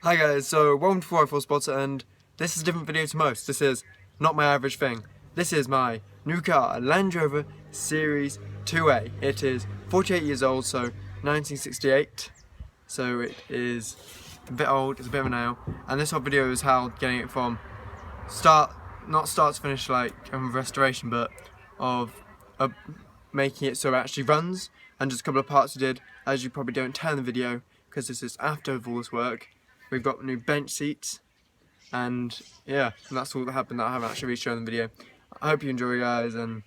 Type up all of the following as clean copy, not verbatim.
Hi guys, so welcome to 404 Spotter, and this is a different video to most. This is not my average thing. This is my new car, a Land Rover Series 2A. It is 48 years old, so 1968. So it is a bit old, it's a bit of a nail. And this whole video is how getting it from not start to finish like restoration, but of making it so it actually runs. And just a couple of parts I did, as you probably don't tell in the video, because this is after all this work. We've got new bench seats, and yeah, that's all that happened that I haven't actually really shown in the video. I hope you enjoy, guys, and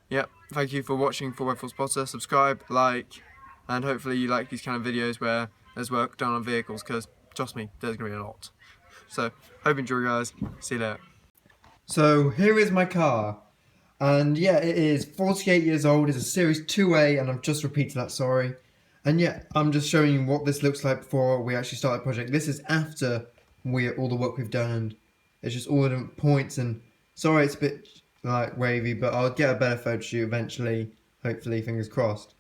yeah, thank you for watching 4x4 Spotter. Subscribe, like, and hopefully you like these kind of videos where there's work done on vehicles, because trust me, there's going to be a lot. So, hope you enjoy, guys. See you later. So, here is my car. And yeah, it is 48 years old, it's a Series 2A, and I've just repeated that, sorry. And yeah, I'm just showing you what this looks like before we actually start the project. This is after all the work we've done, and it's just all the different points, and sorry it's a bit like wavy, but I'll get a better photo shoot eventually, hopefully, fingers crossed.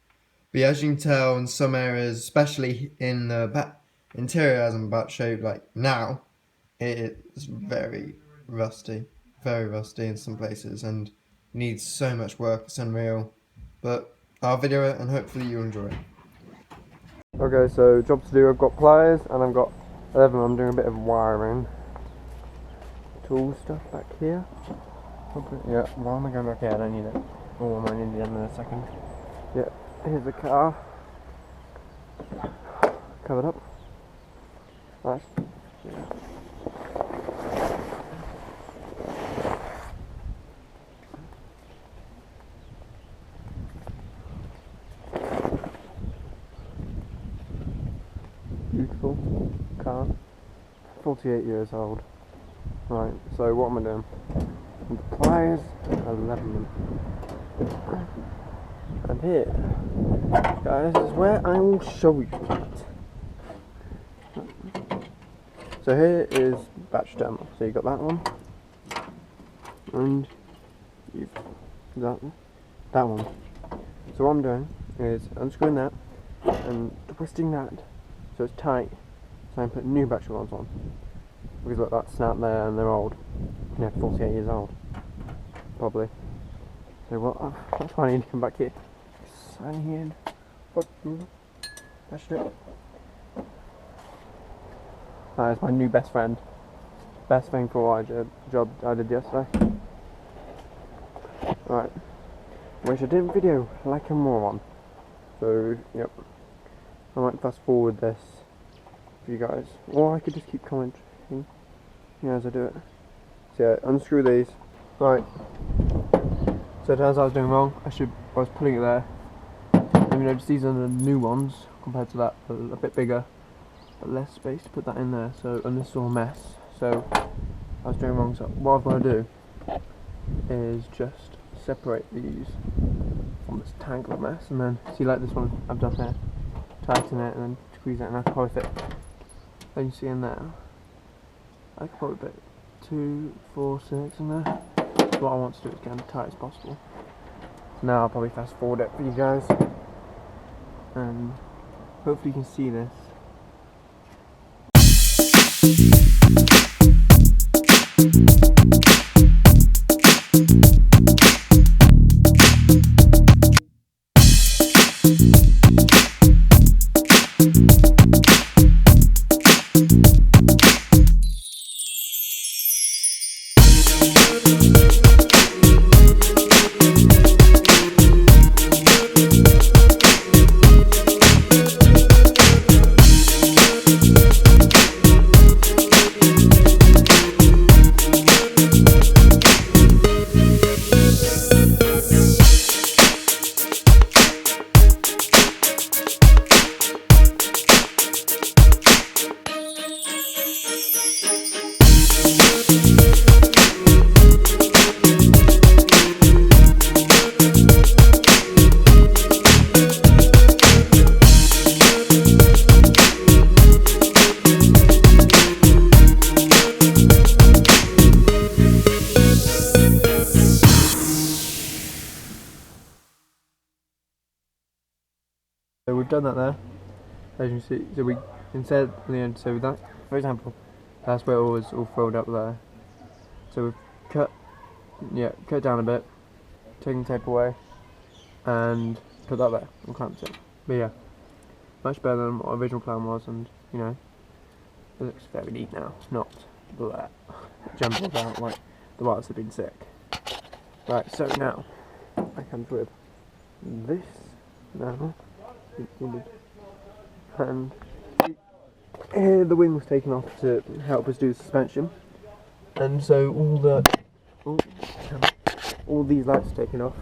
But yeah, as you can tell, in some areas, especially in the back interior, as I'm about to show you like now, it is very rusty in some places, and needs so much work, it's unreal. But I'll video it and hopefully you'll enjoy it. Okay, so job to do, I've got pliers and I've got 11, I'm doing a bit of wiring. Tool stuff back here. Yeah, why am I going back here? I don't need it. Oh, I might need it in a second. Yeah, here's the car. Covered up. Nice. Yeah. Beautiful car, 48 years old. Right, so what am I doing? The pliers, 11. And here, guys, is where I will show you it. So here is batch terminal. So you got that one, and you've got that one. So what I'm doing is unscrewing that and twisting that so it's tight, so I can put new battery ones on. Because look, that snap there, and they're old. You know, 48 years old. Probably. So well, that's why I need to come back here. Sign in. Fuck you. That should do it. That is my new best friend. Best thing for what job I did yesterday. Right. Which I didn't video like a moron. So, yep. I might fast forward this for you guys, or I could just keep commenting as I do it. So yeah, unscrew these. Right. So it turns out I was doing wrong. I was putting it there. And you notice these are the new ones compared to that, a bit bigger, but less space to put that in there. So, and this is all a mess. So I was doing wrong. So what I've got to do is just separate these from this tangle of mess, and then see like this one I've done here. Tighten it and then squeeze it, and I can probably fit. Then you see in there, I could probably put 2, 4, 6 in there. So what I want to do is get them as tight as possible. So now I'll probably fast forward it for you guys, and hopefully you can see this. So we've done that there, as you see. So we instead, so that for example, that's where it was all filled up there. So we've cut down a bit, taken the tape away, and put that there and clamped it. But yeah, much better than what our original plan was, and you know, it looks very neat now. It's not that jumbled out like the wires have been sick. Right, so now I come with this now, and here the wing was taken off to help us do the suspension, and so all these lights are taken off.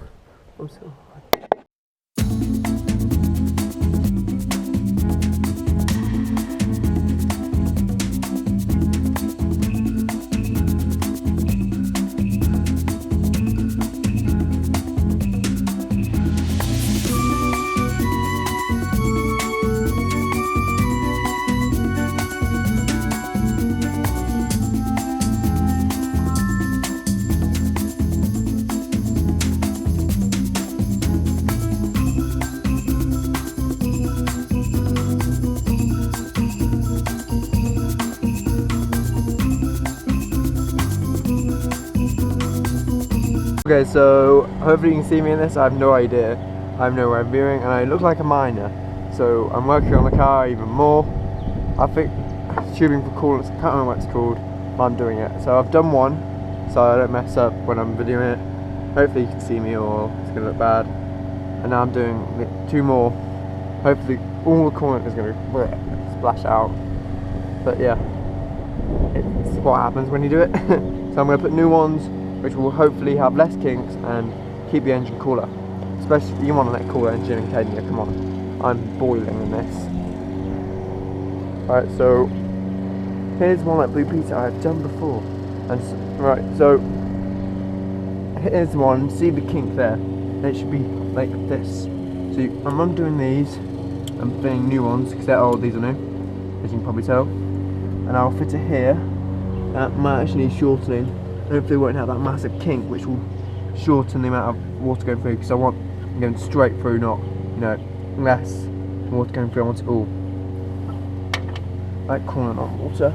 Okay, so hopefully you can see me in this. I have no idea. I have no way of viewing, and I look like a miner. So I'm working on the car even more. I think tubing for coolants, I can't remember what it's called, but I'm doing it. So I've done one, so I don't mess up when I'm videoing it. Hopefully you can see me, or it's gonna look bad. And now I'm doing 2 more. Hopefully all the coolant is gonna splash out. But yeah, it's what happens when you do it. So I'm gonna put new ones, which will hopefully have less kinks and keep the engine cooler. Especially, you want a net cooler engine in Kenya, come on. I'm boiling in this. Right, so here's one like blue piece I've done before. And so here's one, see the kink there? It should be like this. So I'm doing these, I'm fitting new ones because they're old, these are new, as you can probably tell. And I'll fit it here. That might actually need shortening. Hopefully it won't have that massive kink, which will shorten the amount of water going through, because I want it going straight through, not, you know, less water going through. I want it all like coolant on water.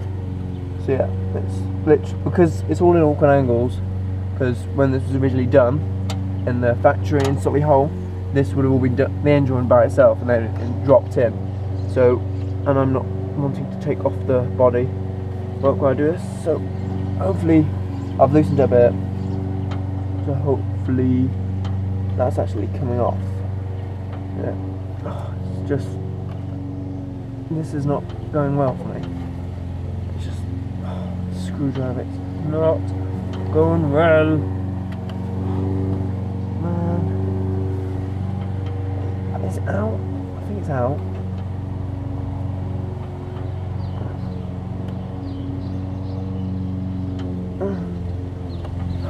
So yeah, it's literally, because it's all in awkward angles, because when this was originally done in the factory in Solihull Hole, this would have all been done, the engine one by itself, and then it dropped in. So, and I'm not wanting to take off the body while I do this, so hopefully I've loosened it a bit, so hopefully that's actually coming off. Yeah, it's just, this is not going well for me. It's just, screwdriver, it's not going well. Man, is it out? I think it's out.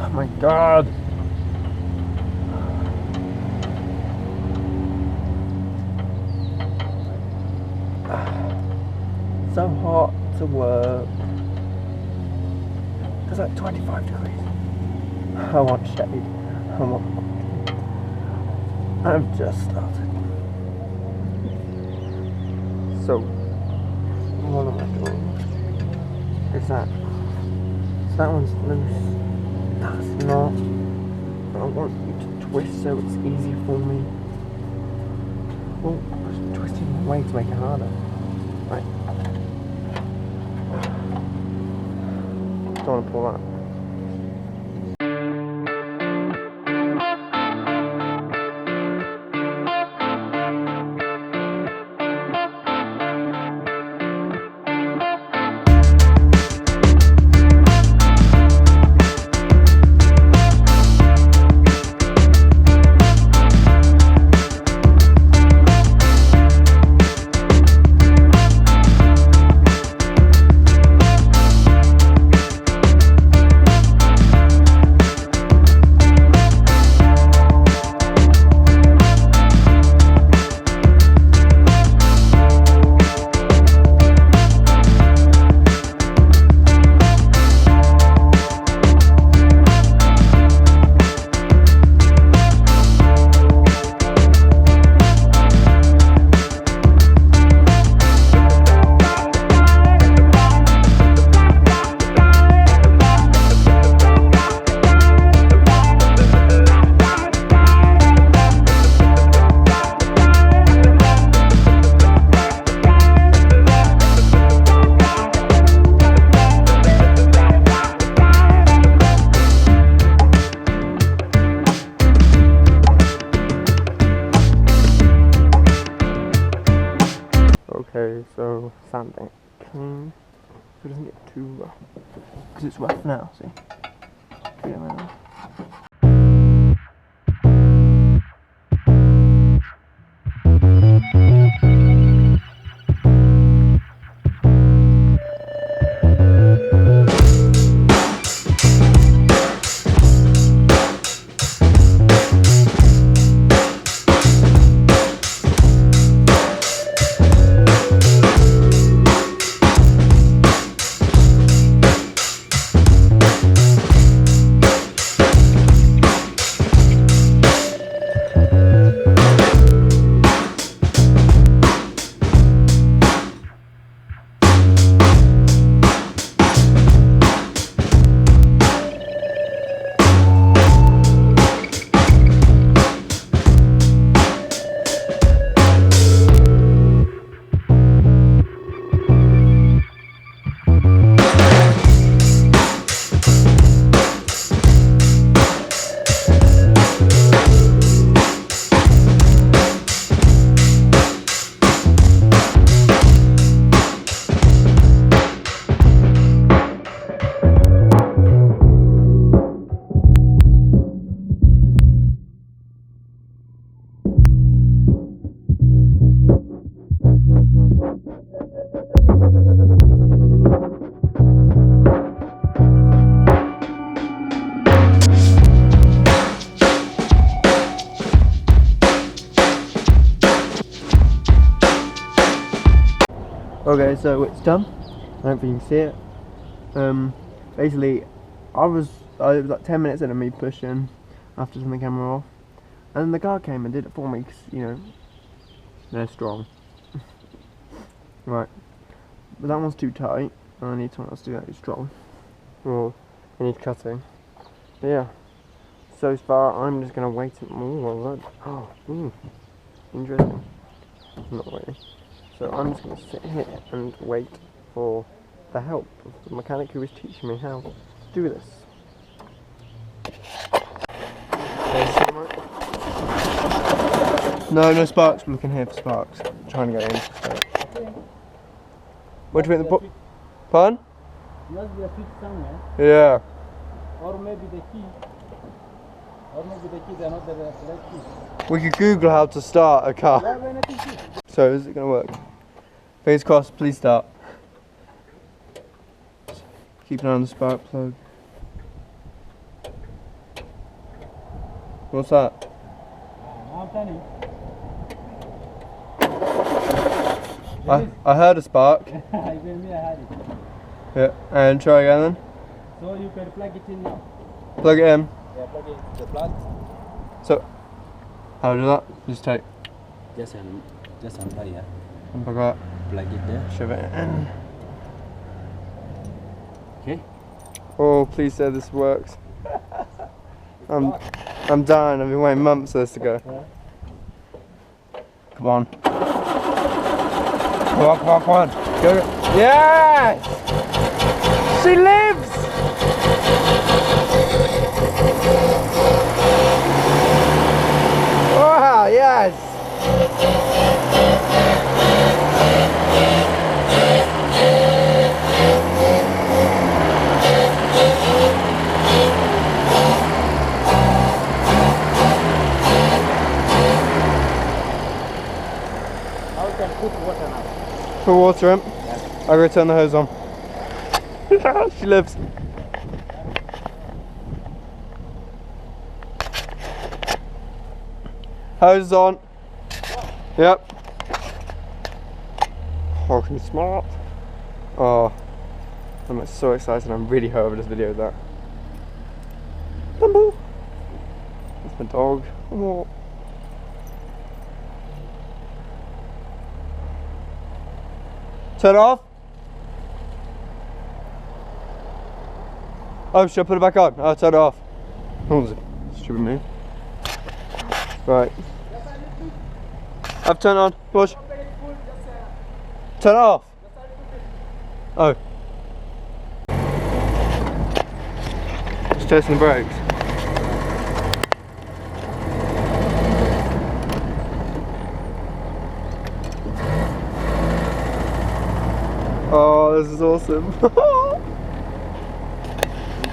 Oh my god! So hot to work. It's like 25 degrees. I want shade. I've just started. So, what am I doing? Is that? That one's loose. That's not. I want you to twist so it's easier for me. Oh, I'm twisting away to make it harder. Right. Don't want to pull that. sanding it clean so it doesn't get too rough. Because it's rough now, see? Yeah, man. Okay, so it's done. I don't think you can see it. Basically, it was like 10 minutes in of me pushing after turning the camera off, and then the guard came and did it for me because, you know, they're strong. Right, but that one's too tight, and I need someone else to do that who's strong. Or I need cutting. But yeah, so far I'm just gonna wait. Interesting. Not really. So I'm just going to sit here and wait for the help of the mechanic who is teaching me how to do this. No sparks. I'm looking here for sparks. I'm trying to get in. So. What do you think the pardon? Must be a switch somewhere. Yeah. Or maybe the key. Or maybe the key, they're not the right key. We could Google how to start a car. So is it going to work? Fingers crossed, please start. Keep an eye on the spark plug. What's that? I'm turning. I heard a spark. Even me, I had it. Yeah, and try again then. So you can plug it in now. Plug it in. Yeah, plug it in the plug. So, how do you do that? Just take. Just unplug here. Unplug that. Plug it there. Shove it in. Okay. Oh, please say this works. I'm dying. I've been waiting months for this to go. Come on. Come on. Go. Yes! She lives! Wow, yes! Now we can put water now. Put water in. Yeah. I'll go turn the hose on. She lives. Hose is on. Yep. Fucking smart. Oh, I'm so excited. I'm really hoping this video with that. Bumble. That's my dog. Oh. Turn it off. Oh, should I put it back on? Oh, turn it off. Oh, stupid me. Right. I've turned on. Push. Turn it off. Oh. Just testing the brakes. Oh, this is awesome. We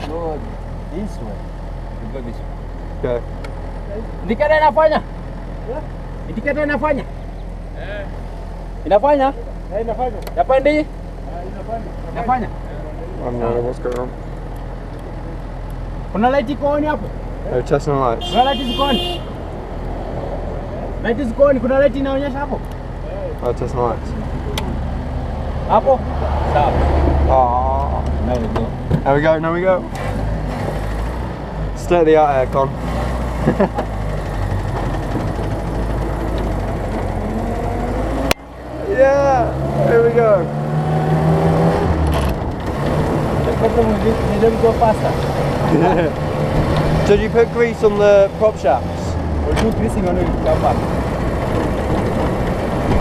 go this way. We go this way. Okay. Indicate inafanya? Indicate inafanya? Inafanya? Inafanya. Yapandi? Inafanya. I don't know what's going on. Kuna light iko on hapo? They're testing the lights. Kuna light ziko on? Light ziko on, kuna light inaonyesha hapo? Oh, testing the lights. Hapo? Sawa. Oh. Now we go. There we go, now we go. State of the art aircon. Yeah, here we go. The problem with this, they don't go faster. Did you put grease on the prop shafts? We'll do greasing on it, come back.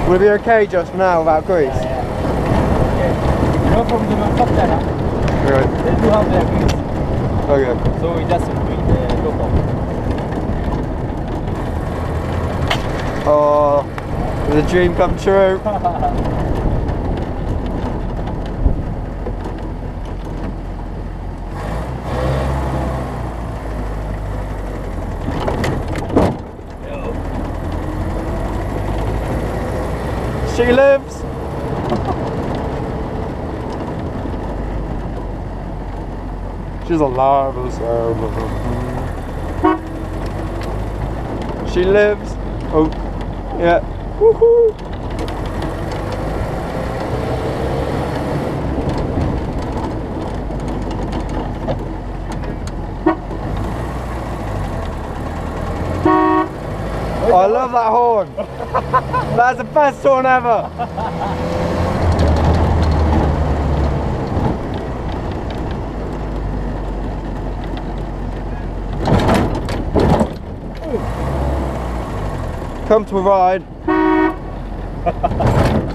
Will it be okay just for now without grease? Yeah. Okay. You know from the top there, huh? Right. They do have their grease. Okay. So we just bring the logo. Oh, the dream come true. She lives. She's alive. She lives. Oh, yeah. Woohoo! Oh, I love that horn. That's the best horn ever. Come to a ride.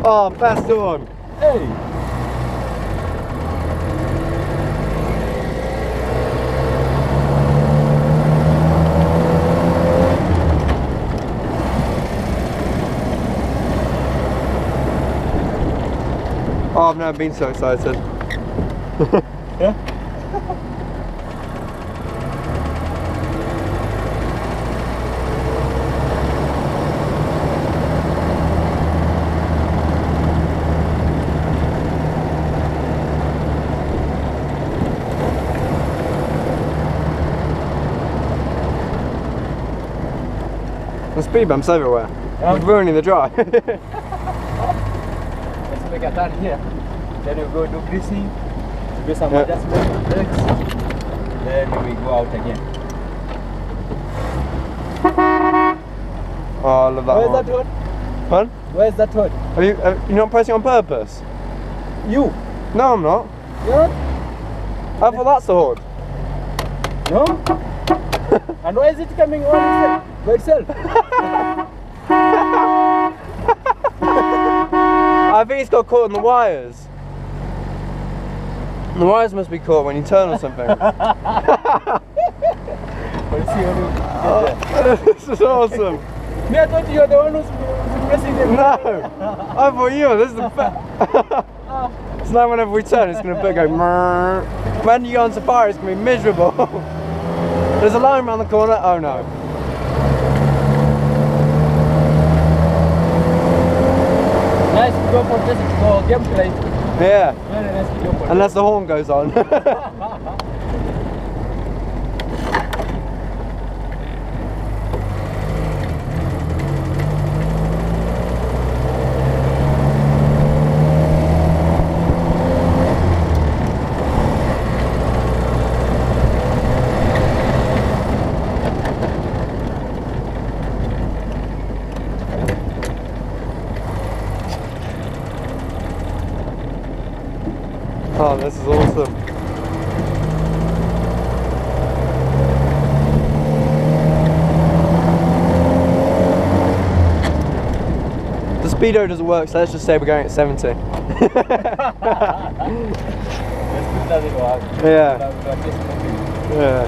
Oh, best horn. Hey! Oh, I've never been so excited. Yeah? The speed bumps everywhere. Yeah. It's ruining the drive. Let's make a turn here. Then we go do greasing, do some adjustment brakes. Then we go out again. Oh, I love that Where's horn. that hood? Huh? Where's that hood? Are you not pressing on purpose? You? No, I'm not. You're not? I thought that's the horn. No? And why is it coming on itself? By itself? I think it's got caught in the wires. The wires must be caught when you turn or something. Let's see when we get there. This is awesome. Me, I thought you were the one who's pressing the No, I thought you were. This is the best. So now whenever we turn, it's going to go mrrr. When you go on safari, it's going to be miserable. There's a line around the corner. Oh no. Nice to go for just for gameplay. Yeah. Very nice to go for. Unless the horn goes on. Oh, this is awesome. The speedo doesn't work, so let's just say we're going at 70. Yes, it doesn't work. Yeah. We are just moving. Yeah.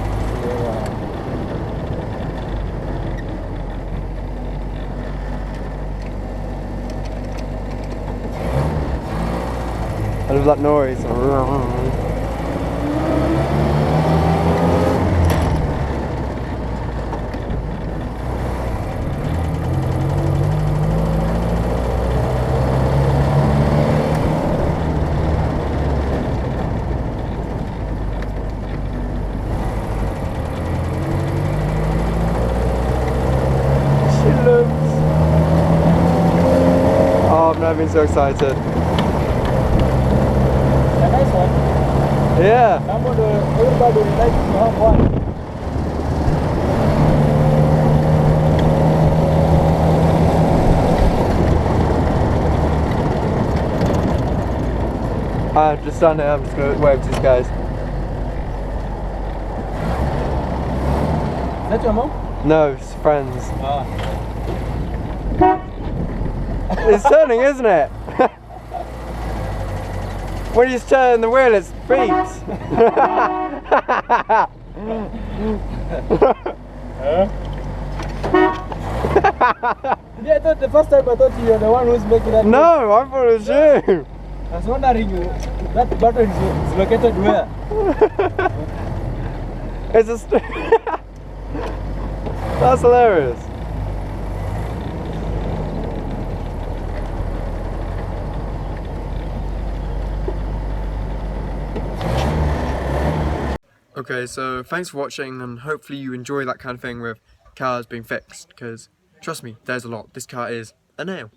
I love that noise. Oh, I've never been so excited. A nice one. Yeah. Everybody would like to have one. I'm just standing there, I'm just going to wave to these guys. Is that your mom? No, it's friends. Ah. It's turning, isn't it? When you turn the wheel, it beeps. Yeah, I thought the first time I thought you were the one who's making that. No, I thought it was you. I was wondering, that button is located where? It's a That's hilarious. Okay, so thanks for watching, and hopefully you enjoy that kind of thing with cars being fixed, because trust me, there's a lot. This car is a nail.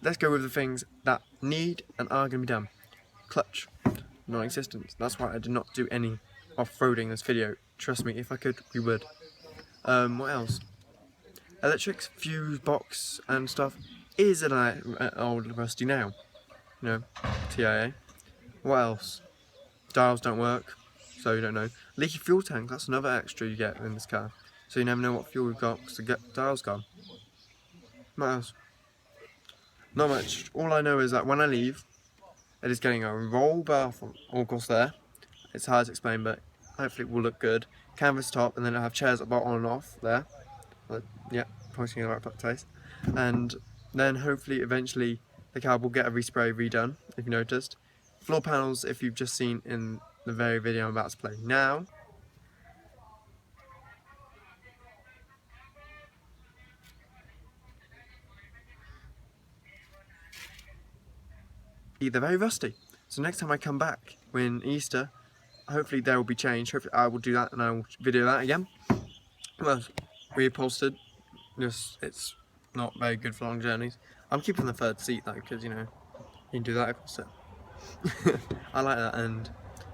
Let's go with the things that need and are going to be done. Clutch, non-existent. That's why I did not do any off-roading this video. Trust me, if I could, we would. What else? Electrics, fuse box and stuff is an old rusty nail. You know, TIA. What else? Dials don't work, so you don't know. Leaky fuel tank, that's another extra you get in this car. So you never know what fuel you've got because the dial's gone. What else? Not much. All I know is that when I leave, it is getting a roll bar from all across there. It's hard to explain, but hopefully it will look good. Canvas top, and then it'll have chairs at the bottom and off there. But, yeah, pointing in the right place. And then hopefully eventually the car will get a respray redone, if you noticed. Floor panels, if you've just seen in the very video I'm about to play now. They're very rusty. So next time I come back, when Easter, hopefully they will be changed. Hopefully I will do that and I will video that again. Well, reupholstered. Just, it's not very good for long journeys. I'm keeping the third seat though, because you know, you can do that if so. I like that. And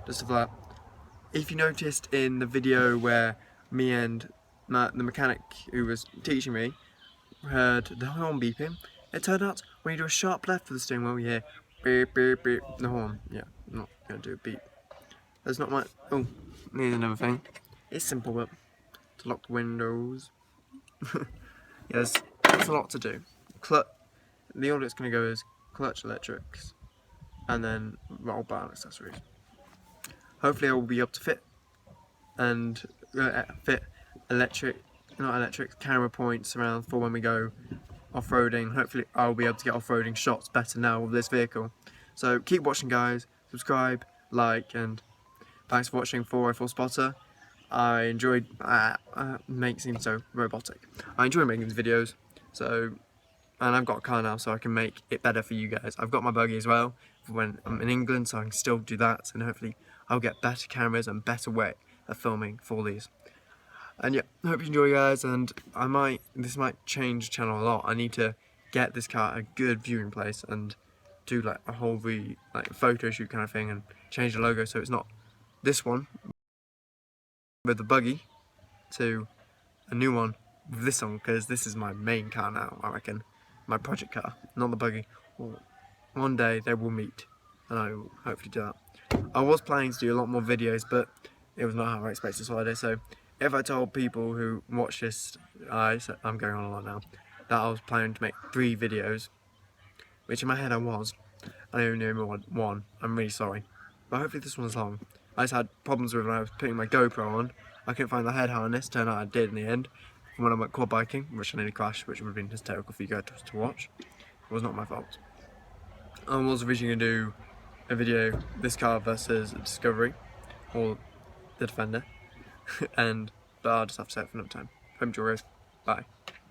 just for that, if you noticed in the video where me and the mechanic who was teaching me heard the horn beeping, it turned out when you do a sharp left for the steering wheel, you hear beep beep beep, the horn. Yeah, I'm not going to do a beep. There's not much. Oh, here's another thing. It's simple, but to lock the windows. Yes, there's a lot to do. The order it's going to go is clutch, electrics, and then roll bar accessories. Hopefully I will be able to fit camera points around for when we go off-roading. Hopefully I'll be able to get off-roading shots better now with this vehicle. So keep watching guys, subscribe, like, and thanks for watching 404 Spotter. I enjoyed, make it seem so robotic. I enjoy making these videos, so, and I've got a car now so I can make it better for you guys. I've got my buggy as well for when I'm in England, so I can still do that, and hopefully I'll get better cameras and better way of filming for these. And yeah, I hope you enjoy guys, and this might change the channel a lot. I need to get this car a good viewing place and do like a whole photo shoot kind of thing and change the logo so it's not this one with the buggy to a new one with this one, because this is my main car now, I reckon. My project car, not the buggy. Well, one day they will meet and I will hopefully do that. I was planning to do a lot more videos, but it was not how I expected this holiday, so if I told people who watch this, I'm going on a lot now, that I was planning to make 3 videos, which in my head I was, I only made one, I'm really sorry. But hopefully this one's long. I just had problems with when I was putting my GoPro on. I couldn't find the head harness, turned out I did in the end. When I went quad biking, which I nearly crashed, which would have been hysterical for you guys to watch. It was not my fault. I was originally going to do a video, this car versus a Discovery, or the Defender, but I'll just have to say it for another time. Hope you enjoy it. Bye.